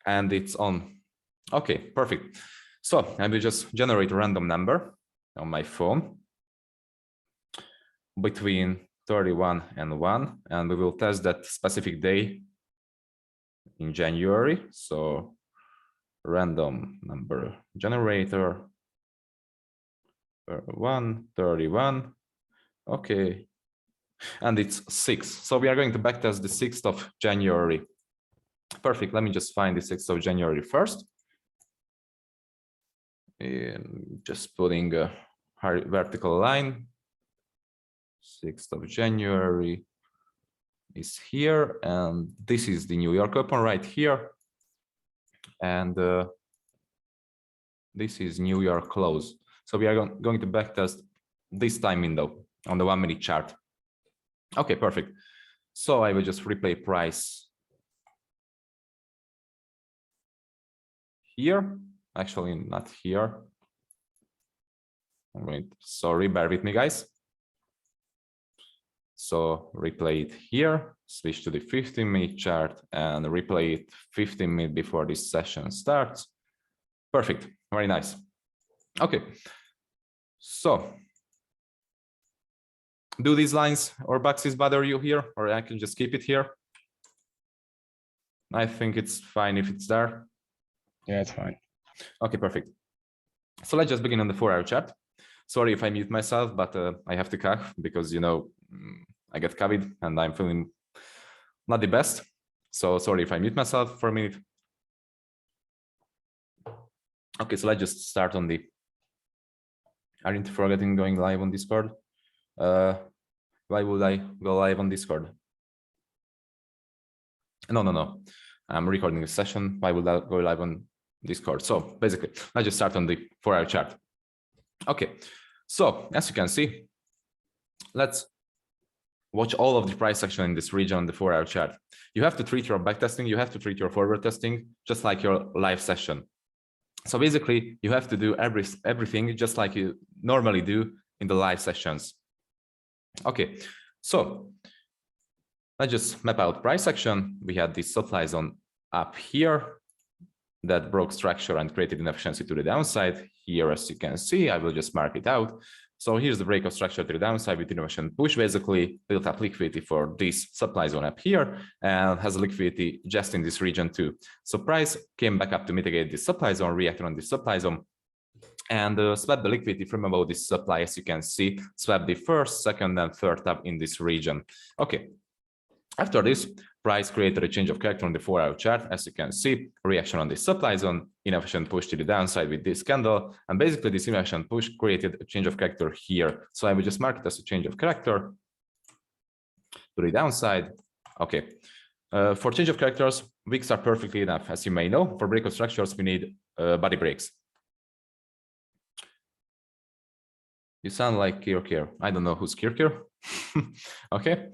and it's on. Okay, perfect. So I will just generate a random number on my phone between 31 and 1, and we will test that specific day in January. So random number generator 31. Okay, and it's 6. So we are going to backtest the 6th of January. Perfect. Let me just find the 6th of January first. And just putting a vertical line. 6th of January is here, and this is the New York Open right here, and this is New York close. So we are going to backtest this time window on the 1-minute chart. Okay, perfect. So I will just replay price here. Actually, not here. Wait, sorry, bear with me, guys. So replay it here, switch to the 15-minute chart, and replay it 15 minutes before this session starts. Perfect, very nice. Okay, so do these lines or boxes bother you here, or I can just keep it here? I think it's fine if it's there. Yeah, it's fine. Okay, perfect. So let's just begin on the 4-hour chart. Sorry if I mute myself, but I have to cough because, you know, I get COVID and I'm feeling not the best. So sorry if I mute myself for a minute. Okay, so let's just start on the, aren't you forgetting going live on Discord? Why would I go live on Discord? No. I'm recording a session. Why would I go live on Discord? So basically, let's just start on the 4-hour chart. Okay, so as you can see, let's watch all of the price action in this region on the 4-hour chart. You have to treat your backtesting, you have to treat your forward testing just like your live session. So basically, you have to do everything just like you normally do in the live sessions. Okay, so let's just map out price action. We had this supply zone up here that broke structure and created inefficiency to the downside. Here, as you can see, I will just mark it out. So here's the break of structure to the downside with inefficient push, basically built up liquidity for this supply zone up here and has liquidity just in this region too. So price came back up to mitigate this supply zone, reacted on this supply zone, and swept the liquidity from above this supply, as you can see, swept the first, second, and third top in this region. Okay. After this, price created a change of character on the 4-hour chart. As you can see, reaction on the supply zone, inefficient push to the downside with this candle. And basically this inefficient push created a change of character here. So I will just mark it as a change of character to the downside. Okay. For change of characters, wicks are perfectly enough. As you may know, for breakout structures, we need body breaks. You sound like Kirkir. I don't know who's Kirkir. Okay.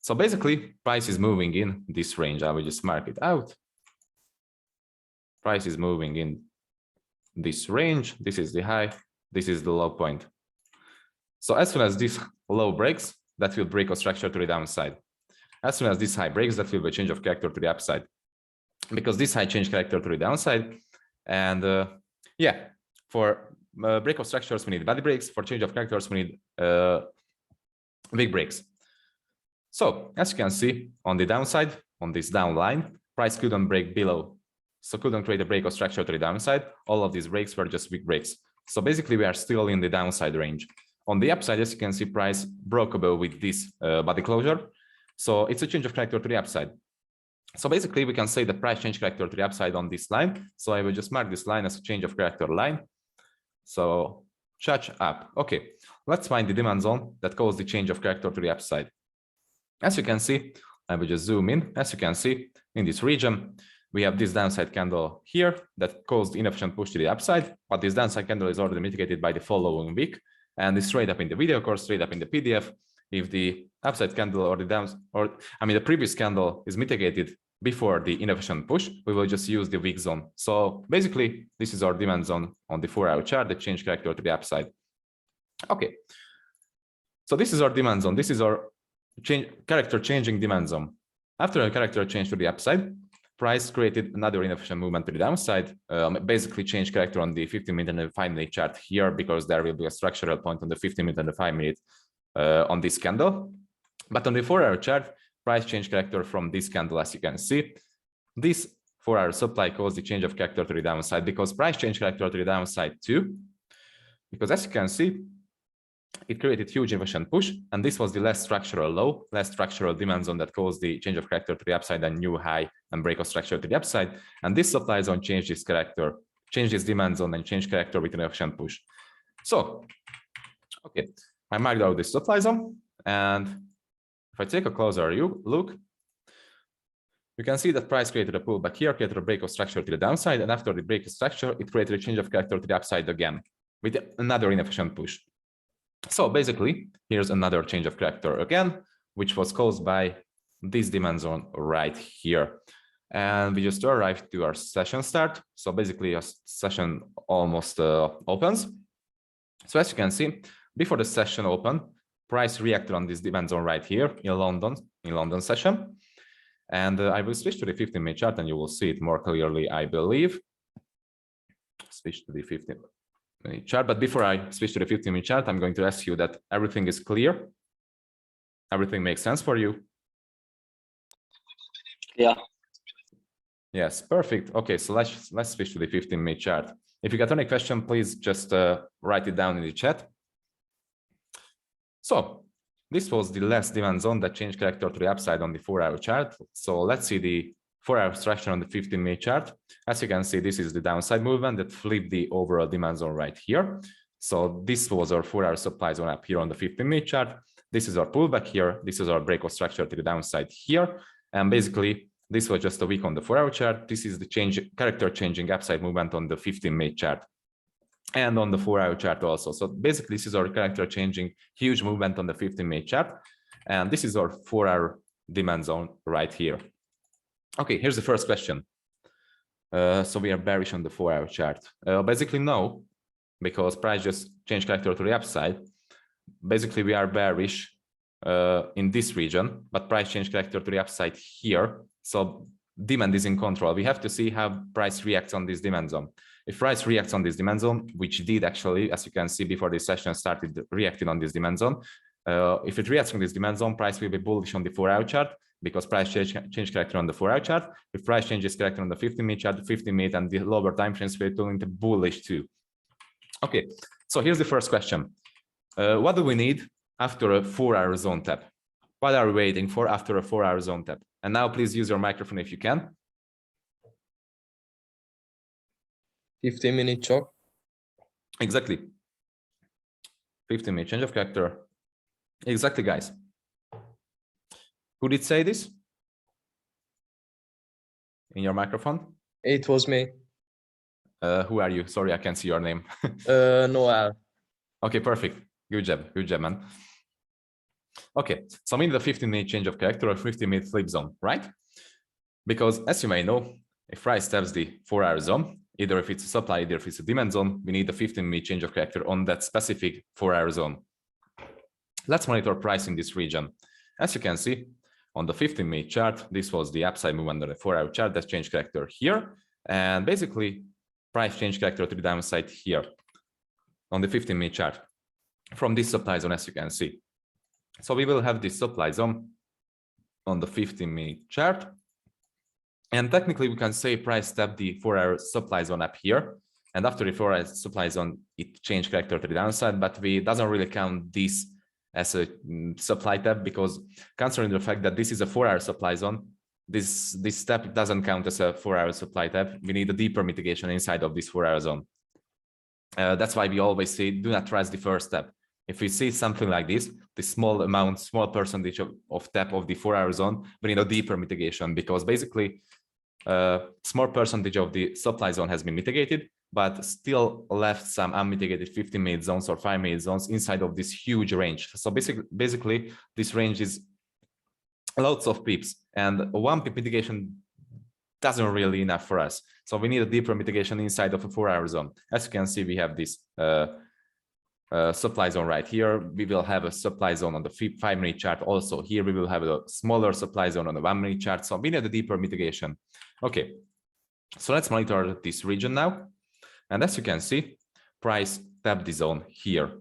So basically, price is moving in this range. I will just mark it out. Price is moving in this range. This is the high. This is the low point. So as soon as this low breaks, that will break a structure to the downside. As soon as this high breaks, that will be a change of character to the upside. Because this high changed character to the downside. And yeah, for breakout structures, we need body breaks. For change of characters, we need big breaks. So as you can see on the downside, on this down line, price couldn't break below. So couldn't create a break of structure to the downside. All of these breaks were just weak breaks. So basically we are still in the downside range. On the upside, as you can see, price broke above with this body closure. So it's a change of character to the upside. So basically we can say the price change character to the upside on this line. So I will just mark this line as a change of character line. So charge up. Okay, let's find the demand zone that caused the change of character to the upside. As you can see, I will just zoom in. As you can see, in this region, we have this downside candle here that caused inefficient push to the upside, but this downside candle is already mitigated by the following wick, and it's straight up in the video course, straight up in the PDF. If the upside candle or the previous candle is mitigated before the inefficient push, we will just use the wick zone. So basically, this is our demand zone on the 4-hour chart that changed character to the upside. Okay, so this is our demand zone. This is our character changing demand zone. After a character change to the upside, price created another inefficient movement to the downside, basically change character on the 15-minute and the 5-minute chart here, because there will be a structural point on the 15-minute and the 5-minute on this candle. But on the 4-hour chart, price change character from this candle, as you can see. This 4-hour supply caused the change of character to the downside, because price change character to the downside too. Because as you can see, it created huge inefficient push, and this was the less structural low, less structural demand zone that caused the change of character to the upside and new high and break of structure to the upside. And this supply zone changed this character, changed this demand zone and changed character with an inefficient push. So, okay, I marked out this supply zone, and if I take a closer look, you can see that price created a pullback here, created a break of structure to the downside, and after the break of structure, it created a change of character to the upside again with another inefficient push. So basically, here's another change of character again, which was caused by this demand zone right here. And we just arrived to our session start. So basically, our session almost opens. So as you can see, before the session opened, price reacted on this demand zone right here in London session. And I will switch to the 15-minute chart and you will see it more clearly, I believe. Switch to the 15-minute chart. But before I switch to the 15-minute chart, I'm going to ask you that everything is clear. Everything makes sense for you? Yeah. Yes, perfect. Okay, so let's switch to the 15-minute chart. If you got any question, please just write it down in the chat. So this was the last demand zone that changed character to the upside on the 4-hour chart. So let's see the 4-hour structure on the 15-minute chart. As you can see, this is the downside movement that flipped the overall demand zone right here. So this was our 4-hour supply zone up here on the 15-minute chart. This is our pullback here. This is our break of structure to the downside here. And basically, this was just a week on the 4-hour chart. This is the character changing upside movement on the 15-minute chart and on the 4-hour chart also. So basically, this is our character changing huge movement on the 15-minute chart. And this is our 4-hour demand zone right here. Okay, here's the first question. So we are bearish on the 4-hour chart. Basically, no, because price just changed character to the upside. Basically, we are bearish in this region, but price change character to the upside here. So demand is in control. We have to see how price reacts on this demand zone. If price reacts on this demand zone, which it did actually, as you can see before this session started reacting on this demand zone. If it reacts on this demand zone, price will be bullish on the 4-hour chart because price change character on the 4-hour chart. If price changes character on the 15-minute chart, the 15-minute and the lower time frames will turn into bullish too. Okay, so here's the first question. What do we need after a 4-hour zone tap? What are we waiting for after a 4-hour zone tap? And now please use your microphone if you can. 15-minute chop. Exactly. 15-minute change of character. Exactly, guys. Who did say this? In your microphone? It was me. Who are you? Sorry, I can't see your name. Noel. Okay, perfect. Good job, man. Okay, so I'm in the 15-minute change of character or 15-minute flip zone, right? Because as you may know, if price taps the 4-hour zone, either if it's a supply, either if it's a demand zone, we need a 15-minute change of character on that specific 4-hour zone. Let's monitor price in this region. As you can see, on the 15-minute chart, this was the upside movement on the 4-hour chart that changed character here. And basically, price changed character to the downside here on the 15-minute chart from this supply zone, as you can see. So we will have this supply zone on the 15-minute chart. And technically, we can say price tapped the 4-hour supply zone up here. And after the 4-hour supply zone, it changed character to the downside, but we doesn't really count this as a supply tap because considering the fact that this is a 4-hour supply zone, this step doesn't count as a 4-hour supply tap. We need a deeper mitigation inside of this 4-hour zone. That's why we always say, do not trust the first step. If we see something like this, the small percentage of tap of the 4-hour zone, we need a deeper mitigation because basically small percentage of the supply zone has been mitigated, but still left some unmitigated 15-minute zones or 5-minute zones inside of this huge range. So basically this range is lots of pips, and one pip mitigation doesn't really enough for us. So we need a deeper mitigation inside of a 4-hour zone. As you can see, we have this supply zone right here. We will have a supply zone on the 5-minute chart. Also here, we will have a smaller supply zone on the 1-minute chart. So we need a deeper mitigation. Okay, so let's monitor this region now. And as you can see, price tapped the zone here.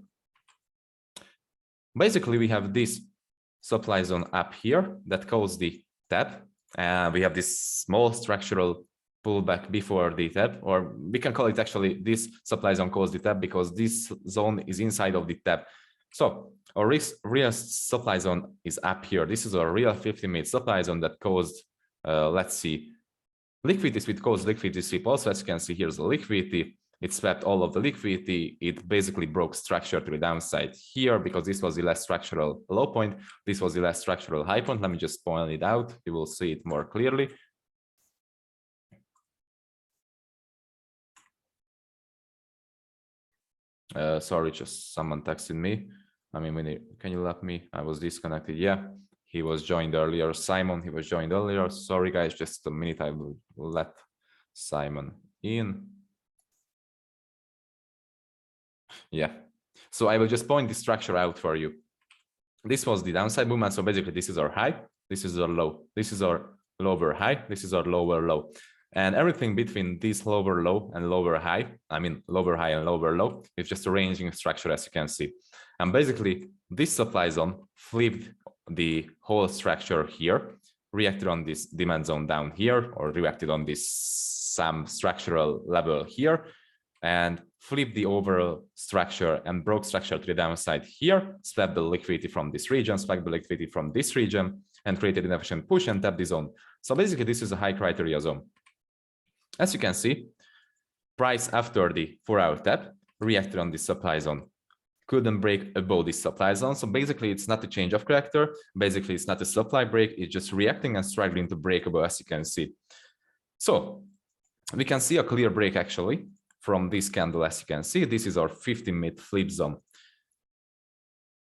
Basically, we have this supply zone up here that caused the tap. And we have this small structural pullback before the tap, or we can call it actually this supply zone caused the tap because this zone is inside of the tap. So our real supply zone is up here. This is a real 50-minute supply zone that caused, let's see, liquidity sweep caused liquidity sweep. Also, as you can see, here's the liquidity. It swept all of the liquidity. It basically broke structure to the downside here because this was the last structural low point. This was the last structural high point. Let me just point it out. You will see it more clearly. Sorry, just someone texted me. I mean, can you let me? I was disconnected. Yeah, he was joined earlier. Simon, he was joined earlier. Sorry, guys, just a minute. I will let Simon in. Yeah, so I will just point the structure out for you. This was the downside movement. So basically, this is our high. This is our low. This is our lower high. This is our lower low. And everything between this lower low and lower high, I mean, lower high and lower low, is just a ranging structure, as you can see. And basically, this supply zone flipped the whole structure here, reacted on this demand zone down here, or reacted on this some structural level here, and flipped the overall structure and broke structure to the downside here, swept the liquidity from this region, swept the liquidity from this region, and created an efficient push and tapped the zone. So basically, this is a high criteria zone. As you can see, price after the 4-hour tap reacted on this supply zone, couldn't break above this supply zone. So basically, it's not a change of character. Basically, it's not a supply break. It's just reacting and struggling to break above, as you can see. So we can see a clear break actually from this candle. As you can see, this is our 15-minute flip zone.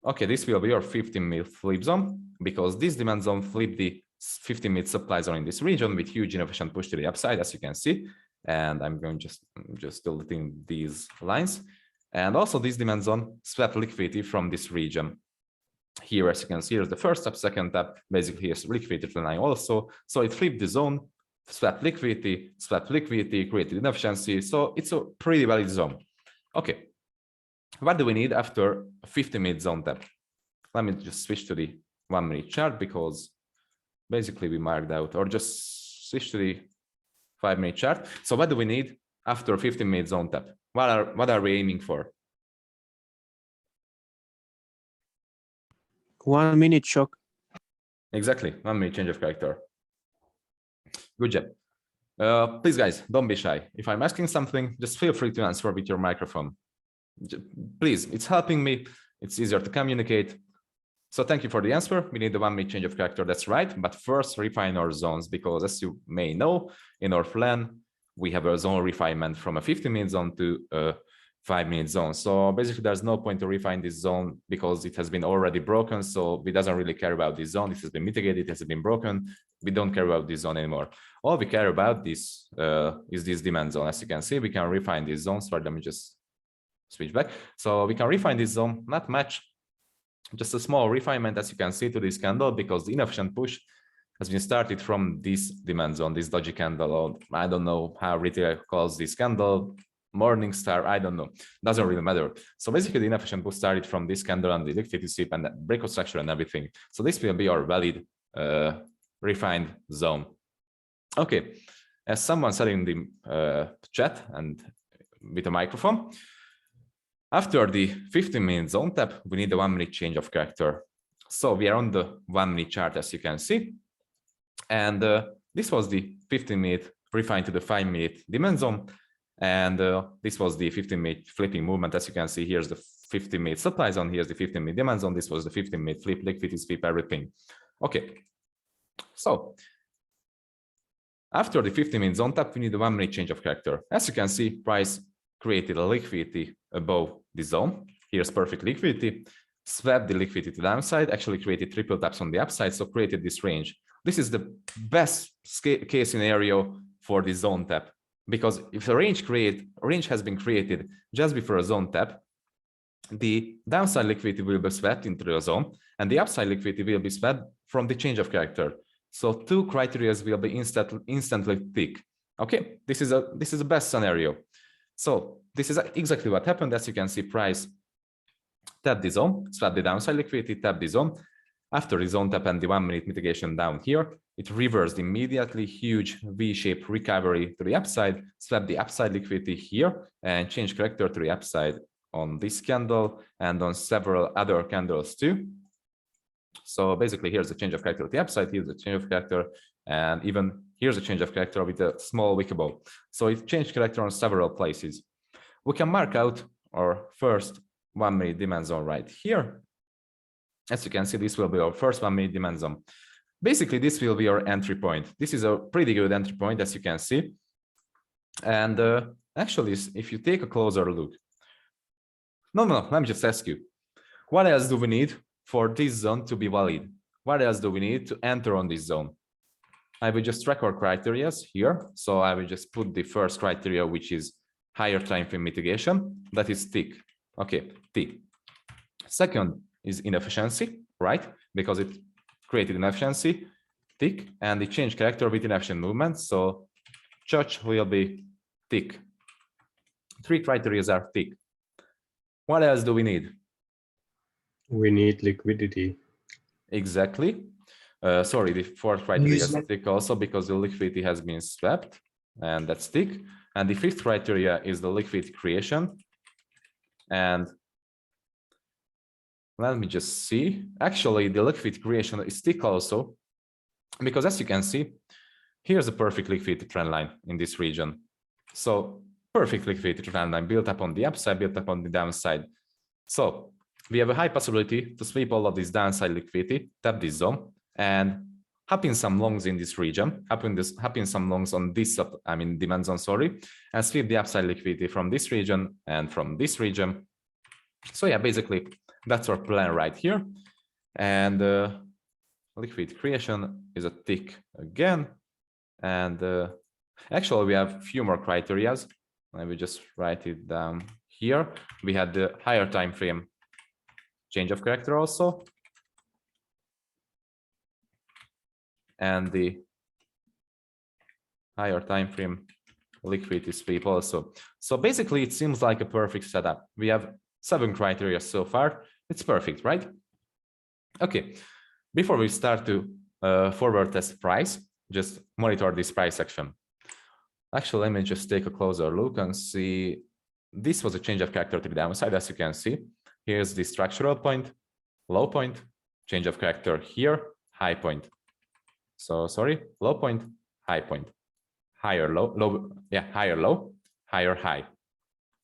Okay, this will be our 15-minute flip zone because this demand zone flipped the 15-minute supply zone in this region with huge inefficient push to the upside, as you can see. And I'm going just deleting these lines. And also this demand zone swept liquidity from this region. Here, as you can see, here's the first tap, second tap, basically here's liquidity to the line also. So it flipped the zone, swept liquidity, created inefficiency. So it's a pretty valid zone. Okay, what do we need after a 50-minute zone tap? Let me just switch to the 1-minute chart because basically we marked out, or just switch to the 5-minute chart. So what do we need after a 15-minute zone tap? What are we aiming for? 1-minute shock. Exactly, 1-minute change of character. Good job. Please, guys, don't be shy. If I'm asking something, just feel free to answer with your microphone. Please, it's helping me. It's easier to communicate. So thank you for the answer. We need the 1-minute change of character. That's right. But first, refine our zones, because as you may know, in our plan, we have a zone refinement from a 15-minute zone to a 5-minute zone. So basically, there's no point to refine this zone because it has been already broken. So we doesn't really care about this zone. It has been mitigated. It has been broken. We don't care about this zone anymore. All we care about this is this demand zone. As you can see, we can refine this zone. Sorry, let me just switch back. So we can refine this zone, not much. Just a small refinement, as you can see, to this candle, because the inefficient push has been started from this demand zone, this dodgy candle, or I don't know how retail calls this candle, morning star, I don't know, doesn't really matter. So basically the inefficient push started from this candle and the liquidity sweep and the breakout structure and everything. So this will be our valid refined zone. Okay, as someone said in the chat and with a microphone, after the 15-minute zone tap, we need a 1-minute change of character. So we are on the 1-minute chart, as you can see. And this was the 15-minute refined to the 5-minute demand zone. And this was the 15-minute flipping movement. As you can see, here's the 15-minute supply zone. Here's the 15-minute demand zone. This was the 15-minute flip, liquidity sweep, everything. Okay. So after the 15-minute zone tap, we need a 1-minute change of character. As you can see, price created a liquidity above the zone. Here's perfect liquidity, swept the liquidity to the downside, actually created triple taps on the upside, so created this range. This is the best case scenario for the zone tap, because if a range has been created just before a zone tap, the downside liquidity will be swept into the zone, and the upside liquidity will be swept from the change of character. So two criteria will be instantly thick. Okay, this is the best scenario. So this is exactly what happened. As you can see, price tap the zone, swap the downside liquidity, tap the zone. After the zone tap and the 1 minute mitigation down here, it reversed immediately, huge V-shaped recovery to the upside, swap the upside liquidity here, and change character to the upside on this candle and on several other candles too. So basically, here's the change of character to the upside, here's the change of character, and even here's a change of character with a small wickable. So it changed character on several places. We can mark out our first 1 minute demand zone right here. As you can see, this will be our first 1 minute demand zone. Basically, this will be our entry point. This is a pretty good entry point, as you can see. And actually, if you take a closer look, no, let me just ask you, what else do we need for this zone to be valid? What else do we need to enter on this zone? I will just track our criteria here. So I will just put the first criteria, which is higher time frame mitigation. That is tick. Okay, tick. Second is inefficiency, right? Because it created inefficiency, tick, and it changed character with inefficient movement. So church will be tick. Three criteria are tick. What else do we need? We need liquidity. Exactly. Sorry, the fourth criteria is tick also because the liquidity has been swept, and that's tick. And the fifth criteria is the liquidity creation. And let me just see. Actually, the liquidity creation is tick also, because as you can see, here's a perfect liquidity trend line in this region. So perfect liquidity trend line built up on the upside, built up on the downside. So we have a high possibility to sweep all of this downside liquidity, tap this zone, and hop in some longs in this region, hop in some longs on this, demand zone, sorry, and sweep the upside liquidity from this region and from this region. So yeah, basically that's our plan right here. And liquidity creation is a tick again. And actually we have a few more criterias. Let me just write it down here. We had the higher time frame change of character also, and the higher time frame liquidity sweep also. So basically it seems like a perfect setup. We have 7 criteria so far. It's perfect, right? Okay, before we start to forward test price, just monitor this price action. Actually, let me just take a closer look and see. This was a change of character to the downside, as you can see. Here's the structural point, low point, change of character here, high point. So sorry, low point, high point, higher low, higher low, higher high.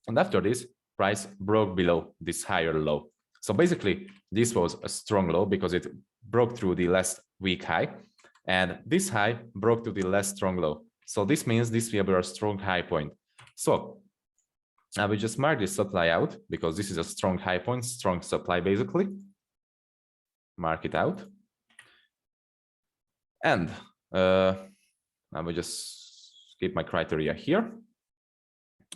And after this, price broke below this higher low. So basically, this was a strong low because it broke through the less weak high, and this high broke to the less strong low. So this means this will be a strong high point. So I will just mark this supply out because this is a strong high point, strong supply basically. Mark it out. And I will just keep my criteria here.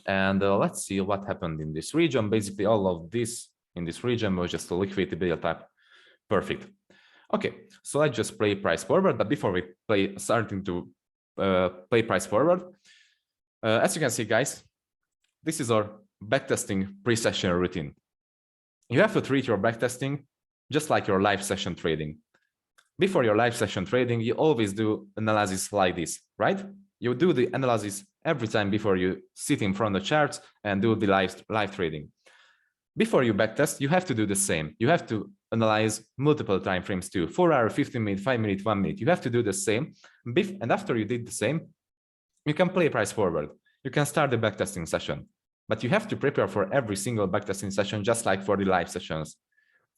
And let's see what happened in this region. Basically, all of this in this region was just a liquidity build up. Perfect. Okay, so let's just play price forward. But before we starting to play price forward, as you can see, guys, this is our backtesting pre-session routine. You have to treat your backtesting just like your live session trading. Before your live session trading, you always do analysis like this, right? You do the analysis every time before you sit in front of the charts and do the live trading. Before you backtest, you have to do the same. You have to analyze multiple time frames too, 4 hour, 15 minute, 5 minute, 1 minute. You have to do the same. And after you did the same, you can play price forward. You can start the backtesting session, but you have to prepare for every single backtesting session, just like for the live sessions.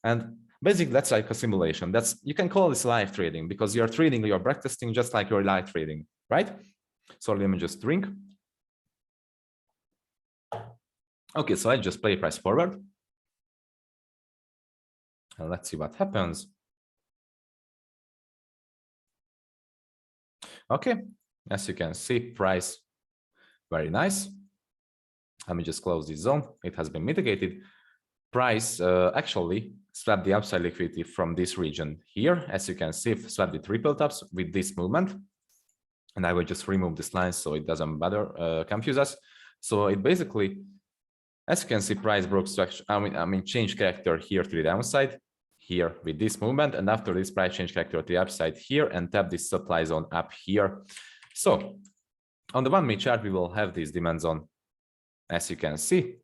And basically, that's like a simulation. You can call this live trading because you're trading your backtesting just like your live trading, right? So let me just drink. Okay, so I just play price forward. And let's see what happens. Okay, as you can see, price, very nice. Let me just close this zone. It has been mitigated. price actually swapped the upside liquidity from this region here. As you can see, swapped the triple tops with this movement. And I will just remove this line so it doesn't bother confuse us. So it basically, as you can see, price broke structure. I mean, change character here to the downside here with this movement, and after this price change character to the upside here and tap this supply zone up here. So on the 1 minute chart, we will have this demand zone, as you can see,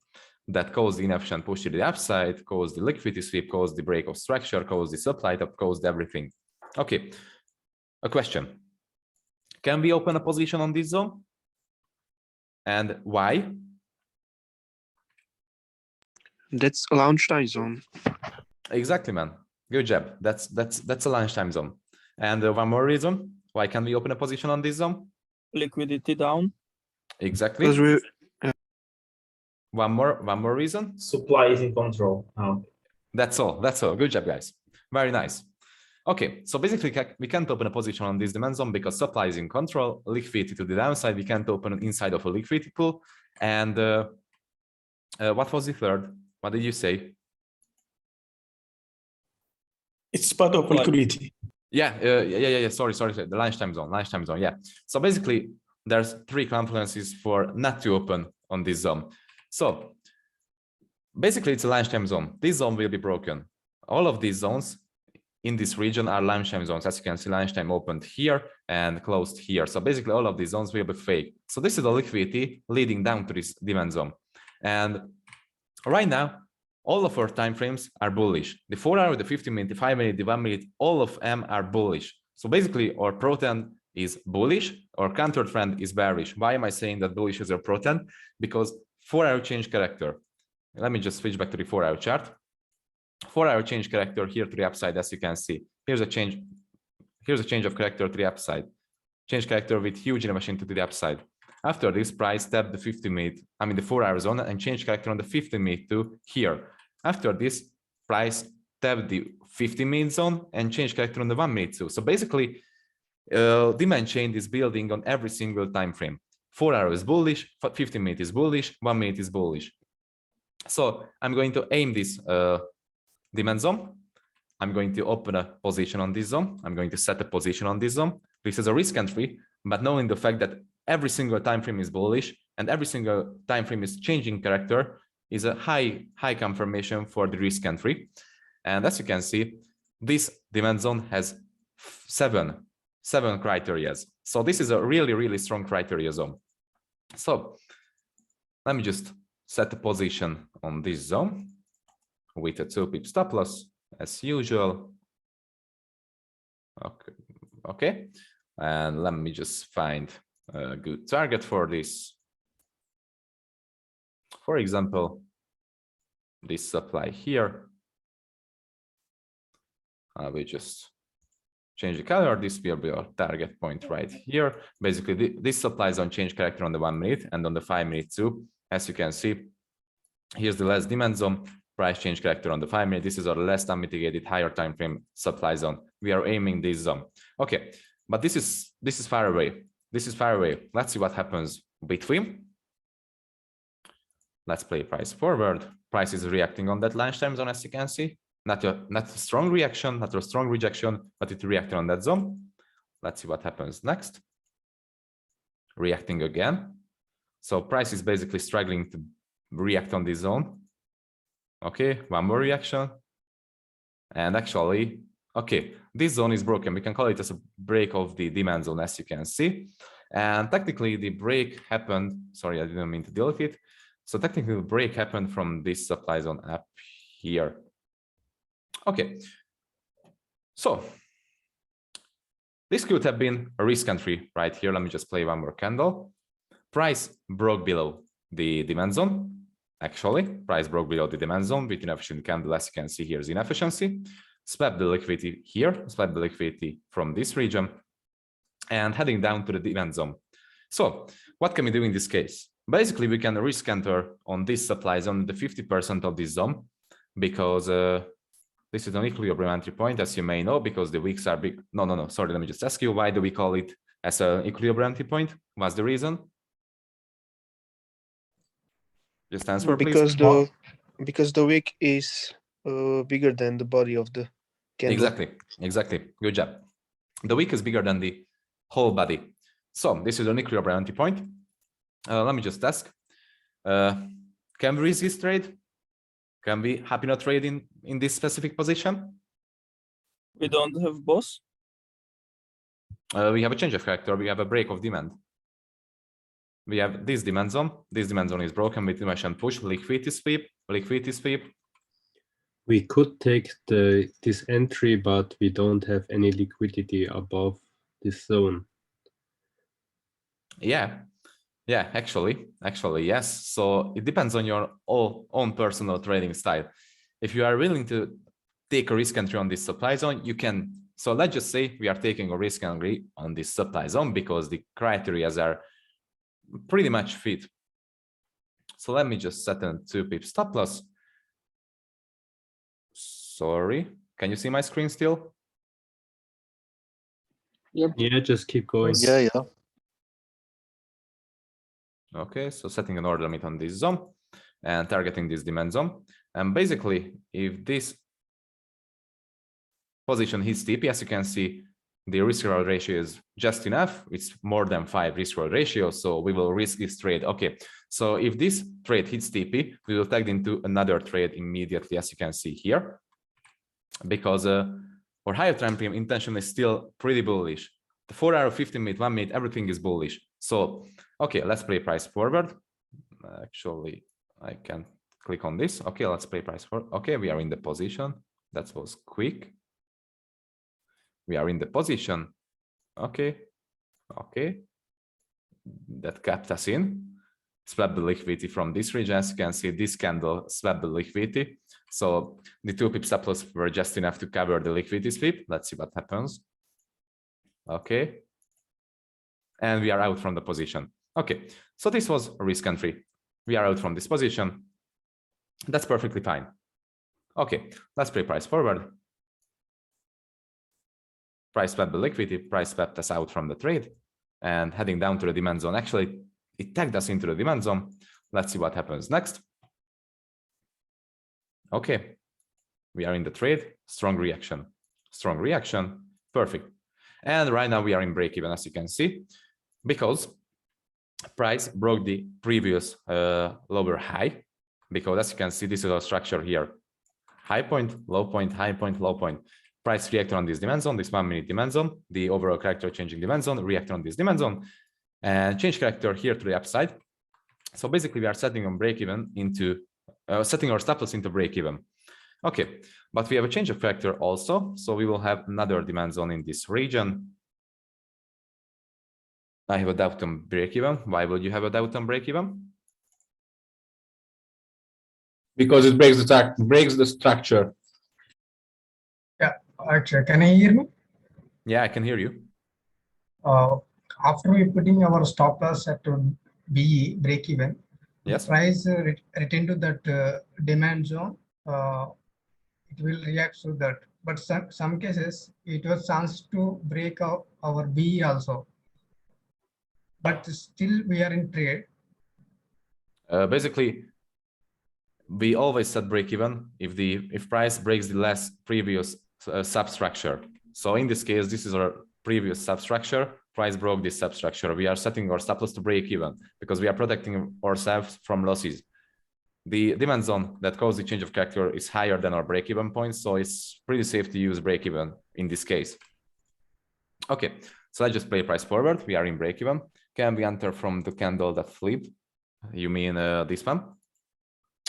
that caused the inefficient push to the upside, caused the liquidity sweep, caused the break of structure, caused the supply top, caused everything. Okay, a question. Can we open a position on this zone? And why? That's a lunchtime zone. Exactly, man. Good job. That's a lunchtime zone. And one more reason why can we open a position on this zone? Liquidity down. Exactly. Because we One more reason. Supply is in control. Oh. That's all. That's all. Good job, guys. Very nice. Okay, so basically we can't open a position on this demand zone because supply is in control. Liquidity to the downside, we can't open inside of a liquidity pool. And what was the third? What did you say? It's part of liquidity. Yeah, yeah. Sorry. The lunchtime zone. Yeah. So basically, there's 3 confluences for not to open on this zone. So basically, it's a lunchtime zone. This zone will be broken. All of these zones in this region are lunchtime zones. As you can see, lunchtime opened here and closed here. So basically, all of these zones will be fake. So this is the liquidity leading down to this demand zone. And right now, all of our time frames are bullish. The 4 hour, the 50 minute, the 5 minute, the 1 minute, all of them are bullish. So basically, our pro trend is bullish, our counter trend is bearish. Why am I saying that bullish is our pro trend? Because 4 hour change character. Let me just switch back to the 4 hour chart. 4 hour change character here to the upside, as you can see. Here's a change of character to the upside. Change character with huge innovation to the upside. After this, price tapped the 50 minute, the 4 hour zone and change character on the 50 minute to here. After this, price tapped the 50 minute zone and change character on the 1 minute too. So basically, demand chain is building on every single time frame. 4 hours is bullish, 50 minute is bullish, 1 minute is bullish. So I'm going to aim this demand zone. I'm going to open a position on this zone. I'm going to set a position on this zone. This is a risk entry, but knowing the fact that every single time frame is bullish and every single time frame is changing character is a high confirmation for the risk entry. And as you can see, this demand zone has seven criteria. So this is a really strong criteria zone. So let me just set a position on this zone with a 2 pip stop loss as usual. Okay. And let me just find a good target for this. For example, this supply here. I will just change the color. This will be our target point right here. Basically, this supply zone change character on the 1 minute and on the 5 minute too. As you can see, here's the last demand zone, price change character on the 5 minute. This is our less unmitigated higher time frame supply zone. We are aiming this zone. Okay, but this is far away. This is far away. Let's see what happens between. Let's play price forward. Price is reacting on that lunchtime zone, as you can see. Not a strong reaction, not a strong rejection, but it reacted on that zone. Let's see what happens next. Reacting again. So price is basically struggling to react on this zone. Okay, one more reaction. And actually, okay, this zone is broken. We can call it as a break of the demand zone, as you can see. And technically the break happened, sorry, I didn't mean to delete it. So technically the break happened from this supply zone up here. Okay, so this could have been a risk entry right here. Let me just play one more candle. Price broke below the demand zone. Actually, price broke below the demand zone with inefficient candle, as you can see here is inefficiency. Swept the liquidity here, swept the liquidity from this region and heading down to the demand zone. So what can we do in this case? Basically, we can risk enter on this supply zone, the 50% of this zone, because this is an equilibrium entry point, as you may know, because the wicks are big. No, sorry, let me just ask you, why do we call it as an equilibrium entry point? What's the reason? Just answer, please. because Because the wick is bigger than the body of the candle. Exactly. Good job. The wick is bigger than the whole body. So this is a nuclear entry point. Let me just ask, can we resist trade? Can we happy not trade in this specific position? We don't have boss. We have a change of character. We have a break of demand. We have this demand zone. This demand zone is broken with immersion push, liquidity sweep. We could take this entry, but we don't have any liquidity above this zone. Yeah, actually, yes. So it depends on your own personal trading style. If you are willing to take a risk entry on this supply zone, you can. So let's just say we are taking a risk entry on this supply zone because the criteria are pretty much fit. So let me just set a 2 pip stop loss. Sorry, can you see my screen still? Yeah, just keep going. Yeah. Okay, so setting an order limit on this zone and targeting this demand zone. And basically, if this position hits TP, as you can see, the risk reward ratio is just enough. It's more than 5 risk reward ratio, so we will risk this trade. Okay, so if this trade hits TP, we will tag into another trade immediately, as you can see here, because for higher time frame, intention is still pretty bullish. The 4 hour, 15 minute, 1 minute, everything is bullish. So, okay, let's play price forward. Actually, I can click on this. Okay, let's play price forward. Okay, we are in the position. That was quick. We are in the position. Okay. That kept us in. Swap the liquidity from this region. As you can see, this candle swapped the liquidity. So the 2 pip stop loss were just enough to cover the liquidity sweep. Let's see what happens. Okay. And we are out from the position. Okay, so this was a risk entry. We are out from this position. That's perfectly fine. Okay, let's play price forward. Price swept the liquidity, price swept us out from the trade and heading down to the demand zone. Actually, it tagged us into the demand zone. Let's see what happens next. Okay, we are in the trade. Strong reaction, perfect. And right now we are in break even, as you can see, because price broke the previous lower high. Because as you can see, this is our structure here. High point, low point, high point, low point. Price reacted on this demand zone, this 1 minute demand zone, the overall character changing demand zone, reacted on this demand zone, and change character here to the upside. So basically we are setting on break even into setting our stop loss into break even. Okay, but we have a change of character also. So we will have another demand zone in this region. I have a doubt on break even. Why would you have a doubt on break even? Because it breaks the structure. Actually, can I hear me? Yeah, I can hear you. After we putting our stop loss at BE break even, yes, price return to that demand zone. It will react to that, but some cases it was chance to break out our BE also, but still we are in trade. Basically, we always set break even if price breaks the last previous substructure. So in this case, this is our previous substructure. Price broke this substructure. We are setting our stop loss to break even because we are protecting ourselves from losses. The demand zone that caused the change of character is higher than our break even point, so it's pretty safe to use break even in this case. Okay, so let's just play price forward. We are in break even. Can we enter from the candle that flipped? You mean this one?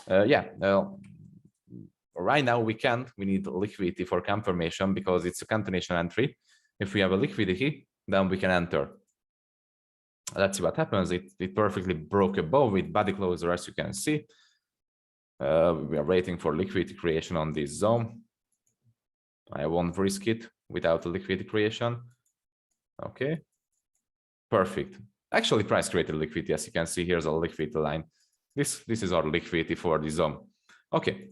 Yeah. Right now we can't. We need liquidity for confirmation because it's a continuation entry. If we have a liquidity, then we can enter. Let's see what happens. It perfectly broke above with body closer, as you can see. We are waiting for liquidity creation on this zone. I won't risk it without a liquidity creation. Okay, perfect. Actually, price created liquidity. As you can see, here's a liquidity line. This is our liquidity for the zone. Okay,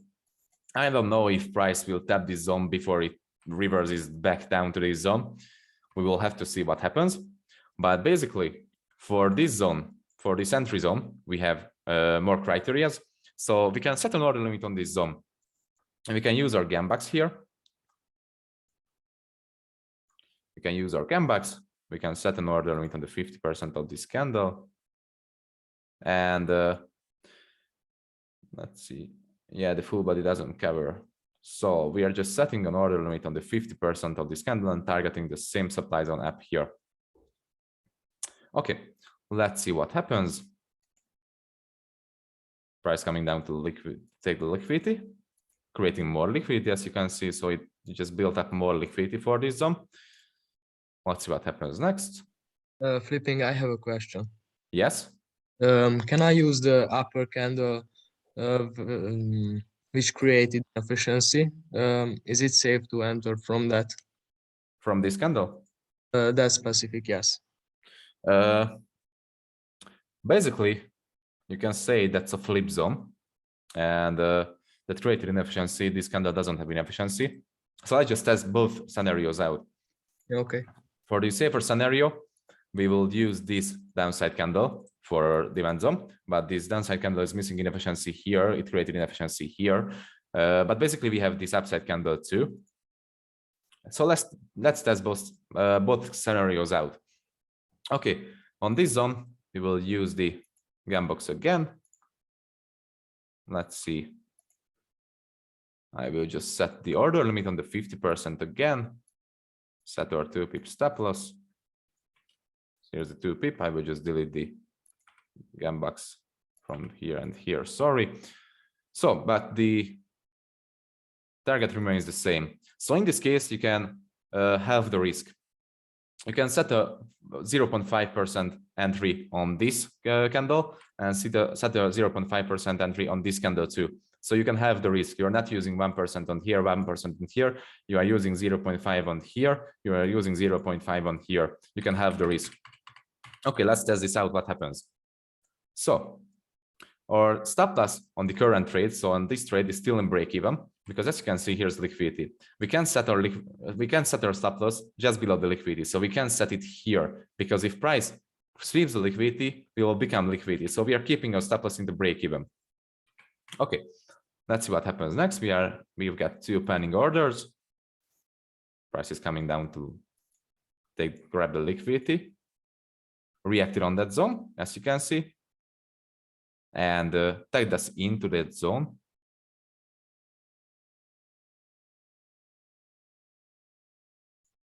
I don't know if price will tap this zone before it reverses back down to this zone. We will have to see what happens. But basically, for this zone, for this entry zone, we have more criteria. So we can set an order limit on this zone. And we can use our gambucks here. We can use our gambucks. We can set an order limit on the 50% of this candle. And let's see. Yeah, the full body doesn't cover. So we are just setting an order limit on the 50% of this candle and targeting the same supply zone up here. Okay, let's see what happens. Price coming down to take the liquidity, creating more liquidity, as you can see. So it just built up more liquidity for this zone. Let's see what happens next. Flipping, I have a question. Yes. Can I use the upper candle which created efficiency? Is it safe to enter from that? From this candle? That specific, yes. Basically, you can say that's a flip zone, and that created inefficiency. This candle doesn't have inefficiency. So I just test both scenarios out. Okay. For the safer scenario, we will use this downside candle for demand zone, but this downside candle is missing inefficiency here. It created inefficiency here, but basically we have this upside candle too. So let's test both scenarios out. Okay, on this zone we will use the gambox again. Let's see. I will just set the order limit on the 50% again. Set our 2 pip stop loss. Here's the 2 pip. I will just delete the gambox from here and here. Sorry. So, but the target remains the same. So in this case, you can halve the risk. You can set a 0.5% entry on this candle and set a 0.5% entry on this candle too. So you can have the risk. You're not using 1% on here, 1% on here. You are using 0.5 on here. You are using 0.5 on here. You can have the risk. Okay, let's test this out. What happens? So our stop loss on the current trade, so on this trade, is still in break even, because as you can see, here's liquidity. We can set our stop loss just below the liquidity. So we can set it here, because if price sweeps the liquidity, we will become liquidity. So we are keeping our stop loss in the break even. Okay, let's see what happens next. We've got 2 pending orders. Price is coming down to grab the liquidity, reacted on that zone, as you can see, and tagged us into that zone.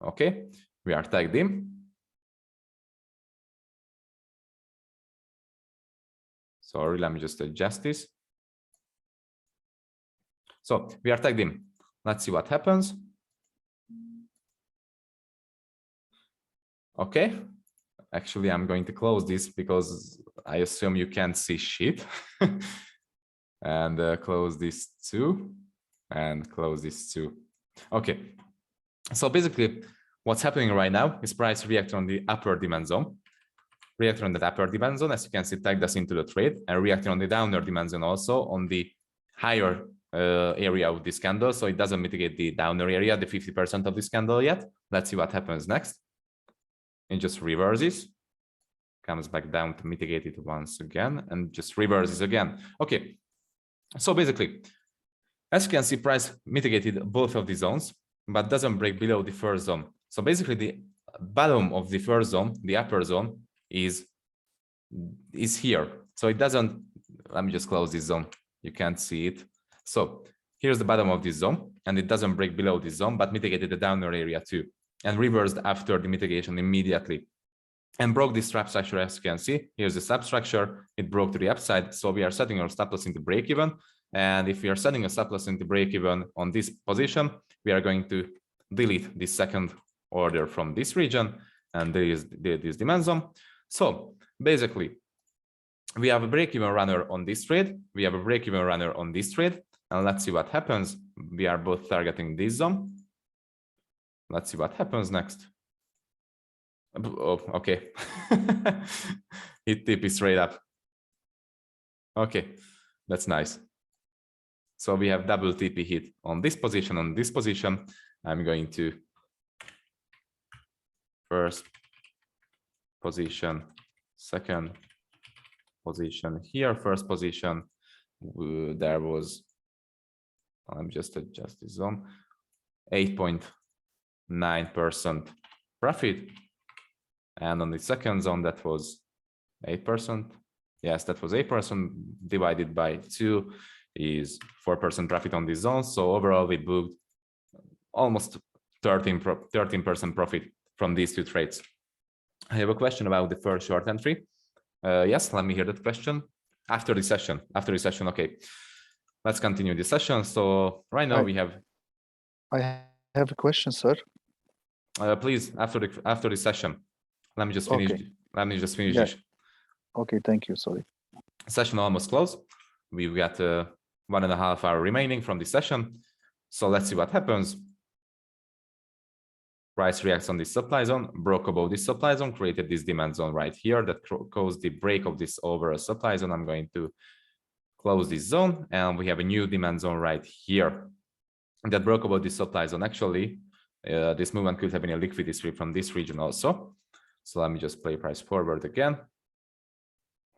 Okay, we are tagged in. Sorry, let me just adjust this. So we are tagged in. Let's see what happens. Okay, actually, I'm going to close this because I assume you can't see shit. And close this too, and close this too. Okay, so basically what's happening right now is price reacted on the upper demand zone. Reacted on that upper demand zone, as you can see, tagged us into the trade, and reacted on the downer demand zone also on the higher area of this candle. So it doesn't mitigate the downer area, the 50% of this candle yet. Let's see what happens next. It just reverses, comes back down to mitigate it once again, and just reverses again. Okay, so basically, as you can see, price mitigated both of the zones, but doesn't break below the first zone. So basically, the bottom of the first zone, the upper zone, is here. So it doesn't. Let me just close this zone. You can't see it. So here's the bottom of this zone, and it doesn't break below this zone, but mitigated the downer area too, and reversed after the mitigation immediately, and broke this trap structure. As you can see, here's the substructure. It broke to the upside. So we are setting our stop loss into break even. And if we are setting a stop loss into break even on this position, we are going to delete the second order from this region, and there is this demand zone. So basically, we have a break even runner on this trade. We have a break even runner on this trade. And let's see what happens. We are both targeting this zone. Let's see what happens next. Oh, okay. Hit TP straight up. Okay, that's nice. So we have double TP hit on this position, on this position. I'm going to first position, second position here, first position, there was, let me just adjust this zone, 8.9% profit. And on the second zone, that was 8%. Yes, that was 8% divided by 2 is 4% profit on this zone. So overall, we booked almost 13% profit from these 2 trades. I have a question about the first short entry. Yes, let me hear that question after the session. Okay, let's continue the session. So right now we have. I have a question, sir. Please, after the session, let me just finish. Okay. Let me just finish Yeah. this. Okay, thank you. Sorry. Session almost closed. We've got 1.5 hours remaining from the session. So let's see what happens. Price reacts on this supply zone, broke above this supply zone, created this demand zone right here that caused the break of this overall supply zone. I'm going to close this zone, and we have a new demand zone right here that broke above this supply zone. Actually, this movement could have been a liquidity sweep from this region also. So let me just play price forward again.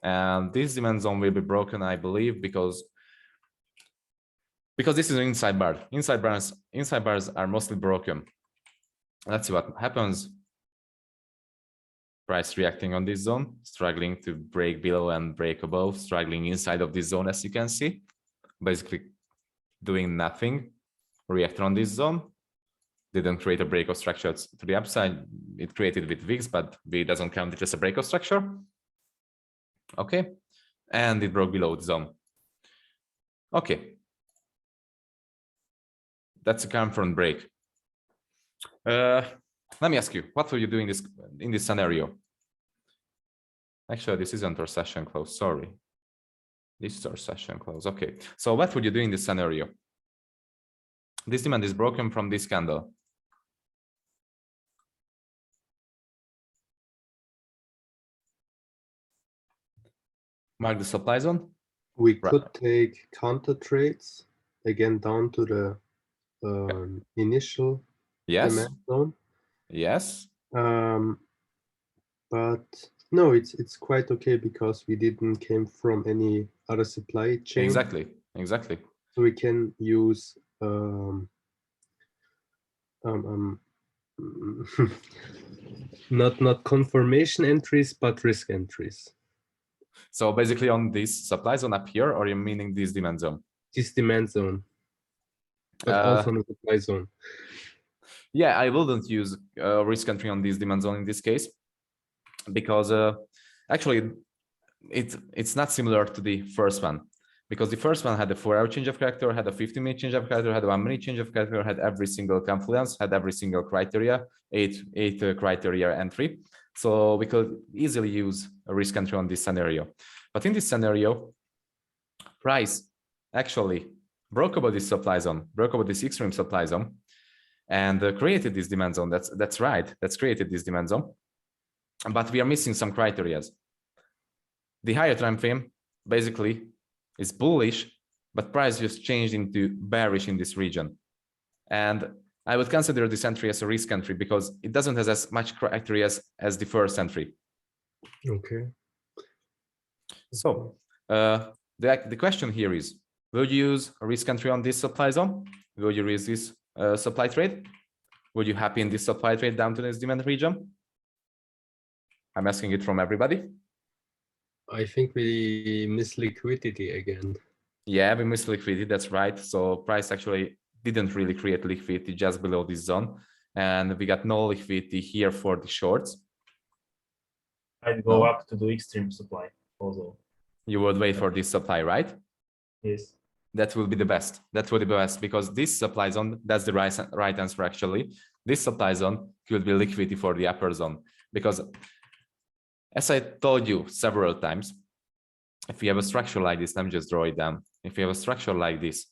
And this demand zone will be broken, I believe, because this is an inside bar. Inside bars are mostly broken. Let's see what happens. Price reacting on this zone, struggling to break below and break above, struggling inside of this zone, as you can see. Basically doing nothing. Reacted on this zone. Didn't create a breakout structure to the upside. It created with VIX, but V doesn't count it as a breakout structure. Okay. And it broke below the zone. Okay. That's a confirmed break. Let me ask you, what were you doing in this scenario? Actually, this isn't our session close. Sorry. This is our session close. Okay. So what would you do in this scenario? This demand is broken from this candle. Mark the supply zone. We could take counter trades again down to the initial demand zone. Yes. But no, it's quite okay because we didn't came from any other supply chain. Exactly. So we can use not confirmation entries, but risk entries. So basically on this supply zone up here, or you meaning this demand zone? This demand zone, but also on the supply zone. Yeah, I wouldn't use risk entry on this demand zone in this case, because actually it's not similar to the first one, because the first one had a 4-hour change of character, had a 15-minute change of character, had a 1-minute change of character, had every single confluence, had every single criteria, eight criteria entry. So we could easily use a risk entry on this scenario. But in this scenario, price actually broke above this supply zone, broke above this extreme supply zone, and created this demand zone. That's right. That's created this demand zone. But we are missing some criteria. The higher time frame basically is bullish, but price just changed into bearish in this region. And I would consider this entry as a risk entry because it doesn't have as much criteria as the first entry. Okay. So the question here is, will you use a risk entry on this supply zone? Will you use this supply trade? Would you happy in this supply trade down to this demand region? I'm asking it from everybody. I think we miss liquidity again. Yeah, we missed liquidity. That's right. So price actually didn't really create liquidity just below this zone, and we got no liquidity here for the shorts. I'd go up to the extreme supply also. You would wait for this supply, right? Yes. That will be the best. That will be the best because this supply zone, that's the right answer actually. This supply zone could be liquidity for the upper zone because, as I told you several times, if you have a structure like this, let me just draw it down. If you have a structure like this,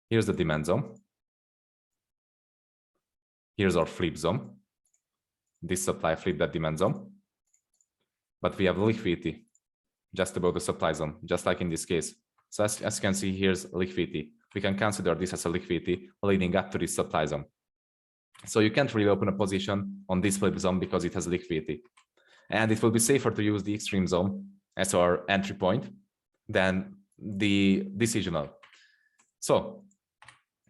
here's the demand zone. Here's our flip zone. This supply flip that demand zone. But we have liquidity just above the supply zone, just like in this case. So as you can see, here's liquidity. We can consider this as a liquidity leading up to this supply zone. So you can't really open a position on this flip zone because it has liquidity. And it will be safer to use the extreme zone as our entry point than the decisional. So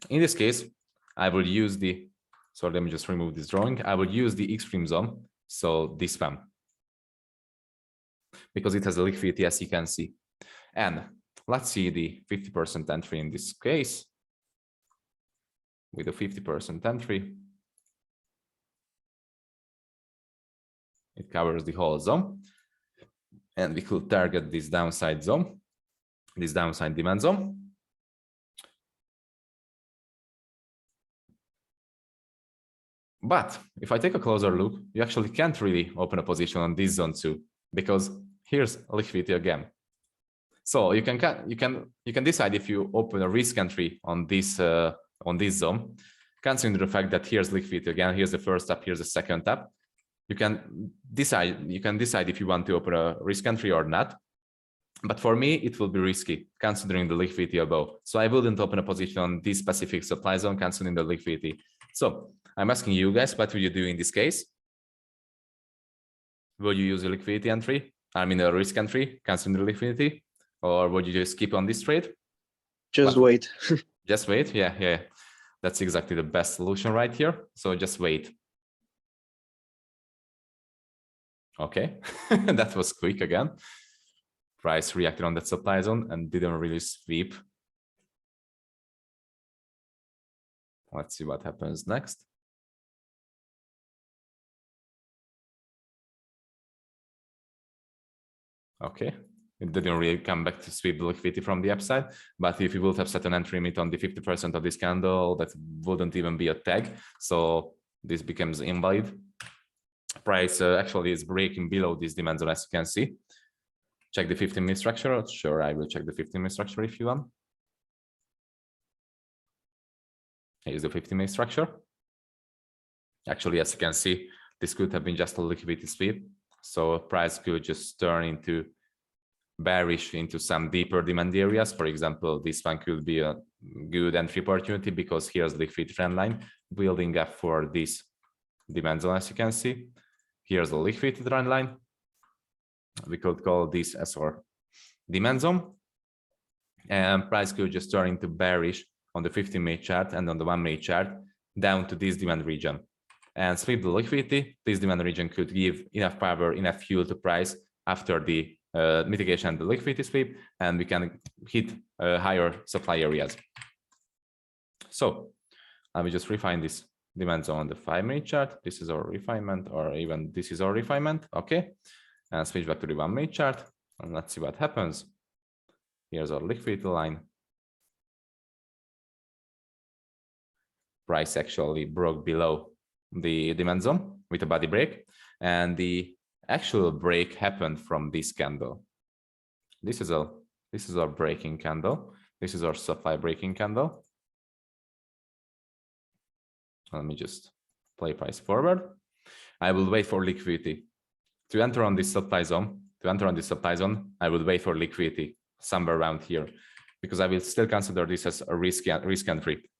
in this case, I will use the, so let me just remove this drawing. I will use the extreme zone, so this one, because it has a liquidity, as you can see. And let's see the 50% entry in this case. With a 50% entry, it covers the whole zone. And we could target this downside zone, this downside demand zone. But if I take a closer look, you actually can't really open a position on this zone too, because here's liquidity again. So you can decide if you open a risk entry on this zone, considering the fact that here's liquidity again, here's the first tap, here's the second tap. You can decide if you want to open a risk entry or not. But for me, it will be risky considering the liquidity above. So I wouldn't open a position on this specific supply zone considering the liquidity. So I'm asking you guys, what will you do in this case? Will you use a liquidity entry? I mean a risk entry considering the liquidity? Or would you just skip on this trade? Just wait. Just wait. Yeah. That's exactly the best solution right here. So just wait. Okay, that was quick again. Price reacted on that supply zone and didn't really sweep. Let's see what happens next. Okay, it didn't really come back to sweep the liquidity from the upside, but if you would have set an entry limit on the 50% of this candle, that wouldn't even be a tag, so this becomes invalid. Price actually is breaking below this demand zone, as you can see. Check the 15-minute structure. Sure, I will check the 15-minute structure if you want. Here's the 15-minute structure. Actually, as you can see, this could have been just a liquidity sweep. So price could just turn into bearish into some deeper demand areas. For example, this one could be a good entry opportunity because here's the liquidity trend line building up for this demand zone, as you can see. Here's the liquidity trend line. We could call this as our demand zone. And price could just turn into bearish on the 15-minute chart and on the 1-minute chart down to this demand region. And sweep the liquidity. This demand region could give enough power, enough fuel to price after the mitigation and the liquidity sweep, and we can hit higher supply areas. So I will just refine this demand zone on the 5-minute chart. This is our refinement, or even this is our refinement. Okay, and switch back to the 1-minute chart, and let's see what happens. Here's our liquidity line. Price actually broke below the demand zone with a body break, and the actual break happened from this candle. This is our breaking candle. This is our supply breaking candle. Let me just play price forward. I will wait for liquidity to enter on this supply zone. To enter on this supply zone, I will wait for liquidity somewhere around here, because I will still consider this as a risk entry.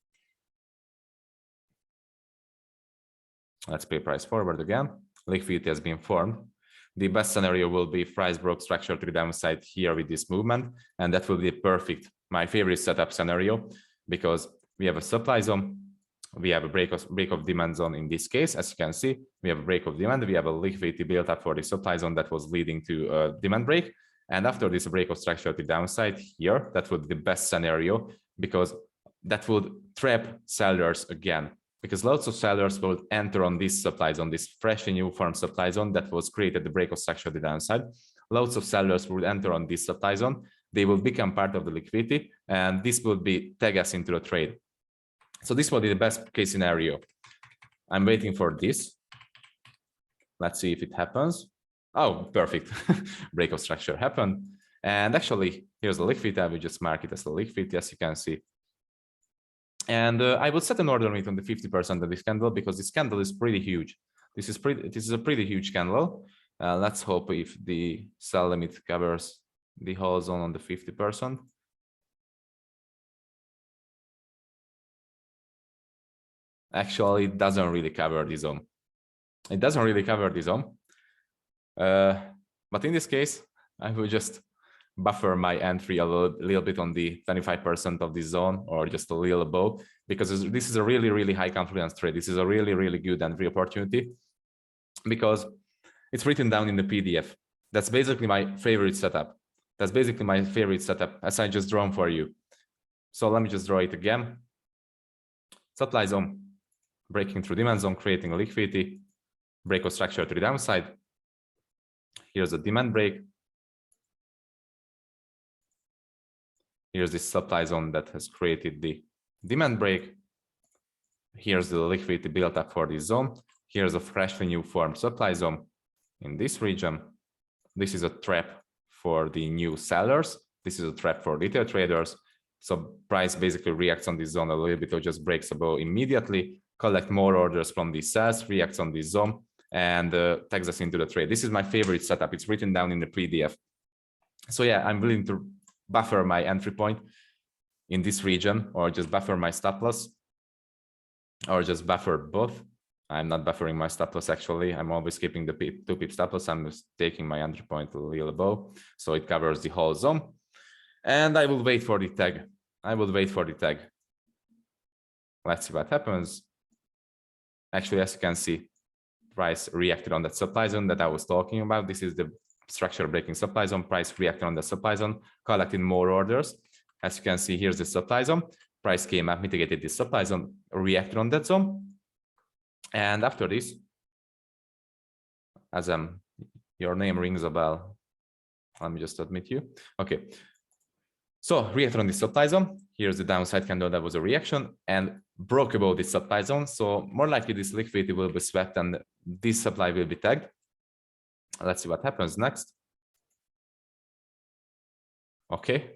Let's play price forward again. Liquidity has been formed. The best scenario will be if price broke structure to the downside here with this movement, and that will be perfect. My favorite setup scenario, because we have a supply zone, we have a break of demand zone in this case. As you can see, we have a break of demand, we have a liquidity built up for the supply zone that was leading to a demand break. And after this break of structure to the downside here, that would be the best scenario, because that would trap sellers again. Because lots of sellers will enter on this supply zone, this freshly new formed supply zone that was created the break of structure to the downside. Lots of sellers will enter on this supply zone. They will become part of the liquidity, and this will be tag us into the trade. So this will be the best case scenario. I'm waiting for this. Let's see if it happens. Oh, perfect. Break of structure happened. And actually, here's the liquidity. I will just mark it as the liquidity, as you can see. And I will set an order limit on the 50% of this candle, because this candle is pretty huge. This is a pretty huge candle. Let's hope if the sell limit covers the whole zone on the 50%. Actually, it doesn't really cover the zone. It doesn't really cover the zone. But in this case, I will just buffer my entry a little bit on the 25% of the zone, or just a little above, because this is a really high confidence trade. This is a really good entry opportunity because it's written down in the PDF. That's basically my favorite setup. That's basically my favorite setup, as I just drawn for you. So let me just draw it again. Supply zone, breaking through demand zone, creating a liquidity, breakout structure to the downside. Here's a demand break. Here's this supply zone that has created the demand break. Here's the liquidity built up for this zone. Here's a freshly new formed supply zone in this region. This is a trap for the new sellers. This is a trap for retail traders. So price basically reacts on this zone a little bit, or just breaks above immediately, collect more orders from the sells, reacts on this zone, and tags us into the trade. This is my favorite setup. It's written down in the PDF. So yeah, I'm willing to buffer my entry point in this region, or just buffer my stop loss, or just buffer both. I'm not buffering my stop loss, actually. I'm always keeping the 2 pip stop loss. I'm just taking my entry point a little above, so it covers the whole zone. And I will wait for the tag. I will wait for the tag. Let's see what happens. Actually, as you can see, price reacted on that supply zone that I was talking about. This is the structure breaking supply zone. Price reacted on the supply zone, collecting more orders. As you can see, here's the supply zone. Price came up, mitigated this supply zone, reacted on that zone. And after this, as your name rings a bell, let me just admit you. Okay. So reacted on the supply zone. Here's the downside candle that was a reaction and broke above the supply zone. So more likely this liquidity will be swept and this supply will be tagged. Let's see what happens next. Okay,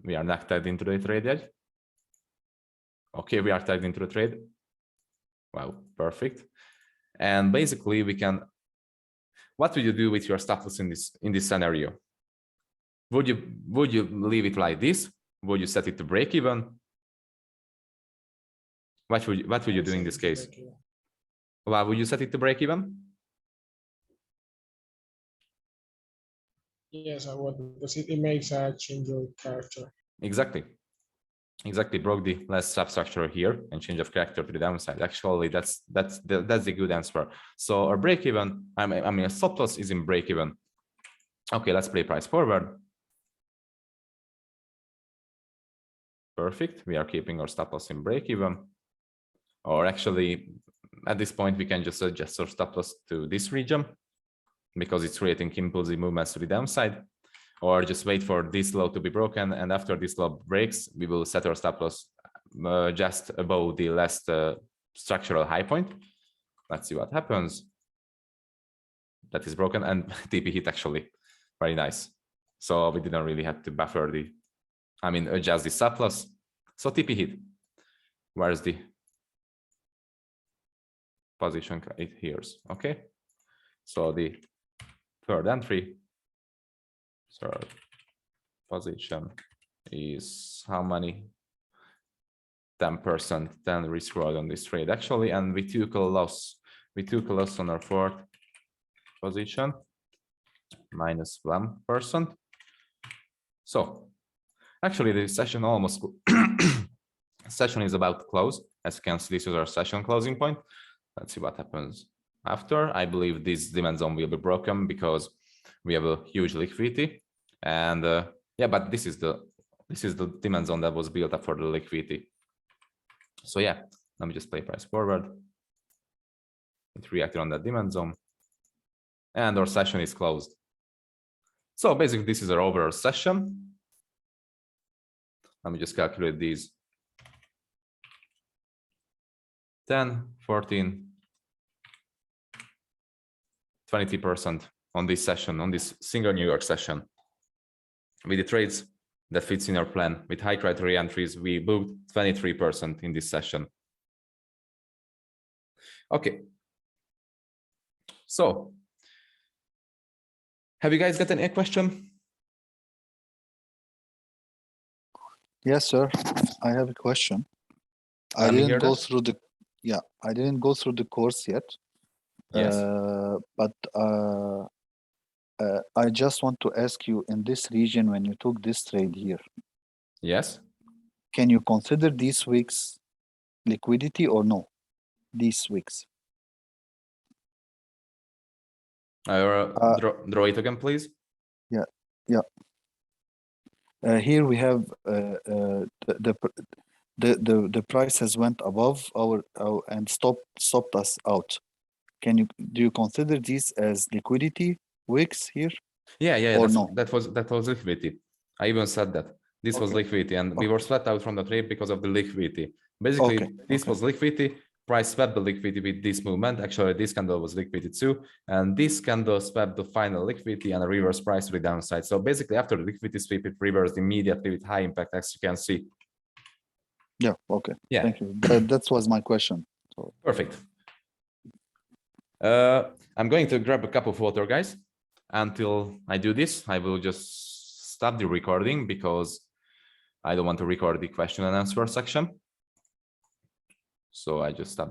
we are not tagged into the trade yet. Okay, we are tagged into the trade. Wow, perfect. And basically we can, what would you do with your stop loss in this scenario? Would you leave it like this? Would you set it to break even? What would you do in this case? Well, would you set it to break even? Yes, I would, because it makes a change of character. Exactly. Broke the last substructure here and change of character to the downside. Actually, that's the good answer. So our break even, I mean a stop loss is in break even. Okay, let's play price forward. Perfect. We are keeping our stop loss in break even. Or actually, at this point, we can just adjust our stop loss to this region because it's creating impulsive movements to the downside. Or just wait for this low to be broken, and after this low breaks, we will set our stop loss just above the last structural high point. Let's see what happens. That is broken, and TP hit actually. Very nice. So we didn't really have to buffer adjust the stop loss. So TP hit. Where's the position? It here's okay. So the third entry. Third position is how many? 10%, 10 risk reward on this trade actually, and we took a loss. We took a loss on our fourth position, -1%. So actually the session almost session is about to close. As you can see, this is our session closing point. Let's see what happens after. I believe this demand zone will be broken because we have a huge liquidity, and yeah, but this is the demand zone that was built up for the liquidity. So yeah, let me just play price forward. It reacted on that demand zone, and our session is closed. So basically, this is our overall session. Let me just calculate these. 10, 14, 23% on this session, on this single New York session. With the trades that fits in our plan, with high criteria entries, we booked 23% in this session. Okay. So, have you guys got any question? Yes, sir. I have a question. I didn't go through the course yet. Yes. But I just want to ask you, in this region, when you took this trade here, Yes. can you consider these weeks liquidity or no? These weeks. Draw it again, please. Yeah. Here we have the price has went above our and stopped us out. Do you consider these as liquidity wicks here? Yeah. Or that was liquidity. I even said that this was liquidity, and we were flat out from the trade because of the liquidity. Basically, this was liquidity. Price swept the liquidity with this movement. Actually, this candle was liquidity too, and this candle swept the final liquidity and a reverse price to the downside. So basically, after the liquidity sweep, it reversed immediately with high impact, as you can see. Yeah. Okay. Yeah. Thank you. That was my question. So. Perfect. I'm going to grab a cup of water, guys. Until I do this, I will just stop the recording because I don't want to record the question and answer section. So I just stopped the